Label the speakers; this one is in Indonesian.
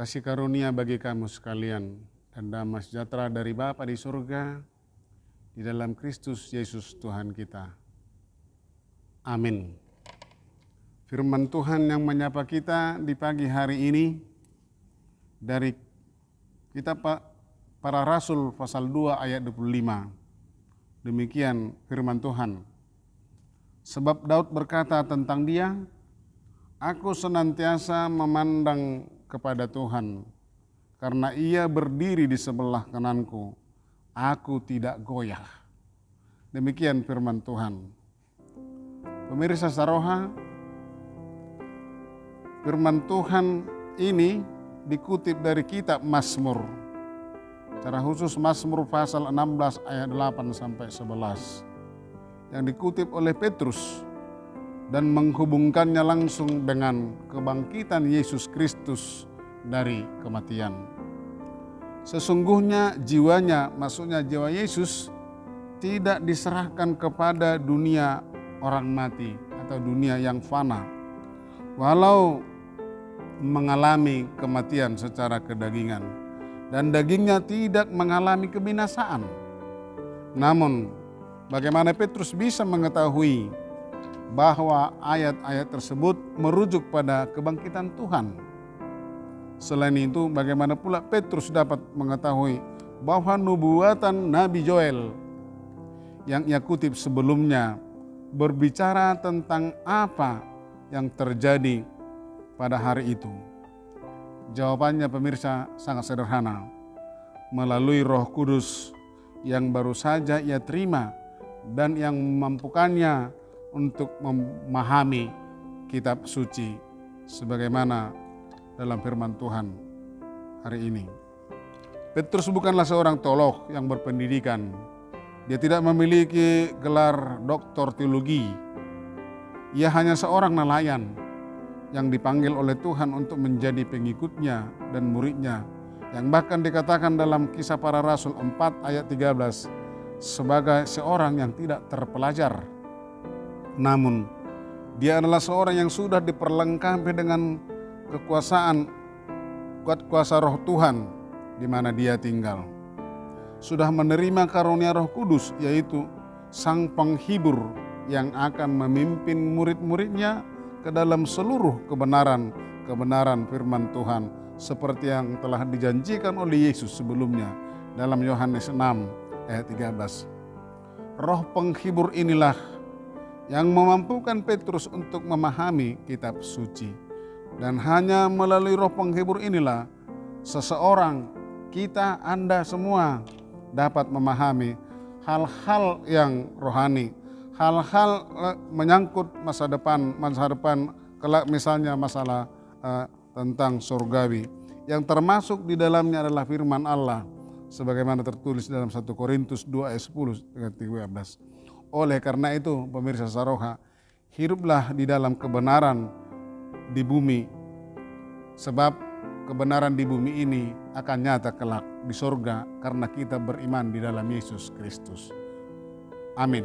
Speaker 1: Kasih karunia bagi kamu sekalian dan damai sejahtera dari Bapa di surga di dalam Kristus Yesus Tuhan kita. Amin. Firman Tuhan yang menyapa kita di pagi hari ini dari kitab Para Rasul pasal 2 ayat 25. Demikian firman Tuhan. Sebab Daud berkata tentang dia, aku senantiasa memandang kepada Tuhan, karena ia berdiri di sebelah kananku, aku tidak goyah. Demikian firman Tuhan. Pemirsa Saroha, firman Tuhan ini dikutip dari kitab Mazmur, secara khusus Mazmur pasal 16 ayat 8 sampai 11, yang dikutip oleh Petrus dan menghubungkannya langsung dengan kebangkitan Yesus Kristus dari kematian. Sesungguhnya jiwanya, maksudnya jiwa Yesus, tidak diserahkan kepada dunia orang mati atau dunia yang fana, walau mengalami kematian secara kedagingan, dan dagingnya tidak mengalami kebinasaan. Namun, bagaimana Petrus bisa mengetahui bahwa ayat-ayat tersebut merujuk pada kebangkitan Tuhan? Selain itu, bagaimana pula Petrus dapat mengetahui bahwa nubuatan Nabi Joel yang ia kutip sebelumnya berbicara tentang apa yang terjadi pada hari itu? Jawabannya pemirsa sangat sederhana. Melalui Roh Kudus yang baru saja ia terima dan yang memampukannya untuk memahami kitab suci sebagaimana dalam firman Tuhan hari ini. Petrus bukanlah seorang teolog yang berpendidikan. Dia tidak memiliki gelar doktor teologi. Ia hanya seorang nelayan yang dipanggil oleh Tuhan untuk menjadi pengikutnya dan muridnya, yang bahkan dikatakan dalam Kisah Para Rasul 4 ayat 13 sebagai seorang yang tidak terpelajar. Namun, dia adalah seorang yang sudah diperlengkapi dengan kekuasaan, kuasa Roh Tuhan di mana dia tinggal. Sudah menerima karunia Roh Kudus, yaitu Sang Penghibur yang akan memimpin murid-muridnya ke dalam seluruh kebenaran firman Tuhan, seperti yang telah dijanjikan oleh Yesus sebelumnya dalam Yohanes 6 ayat 13. Roh Penghibur inilah yang memampukan Petrus untuk memahami kitab suci. Dan hanya melalui Roh Penghibur inilah seseorang, kita, Anda semua dapat memahami hal-hal yang rohani, hal-hal menyangkut masa depan kelak, misalnya masalah tentang surgawi, yang termasuk di dalamnya adalah firman Allah sebagaimana tertulis dalam 1 Korintus 2 ayat 10 hingga 13. Oleh karena itu, pemirsa Saroha, hiduplah di dalam kebenaran di bumi, sebab kebenaran di bumi ini akan nyata kelak di surga karena kita beriman di dalam Yesus Kristus. Amin.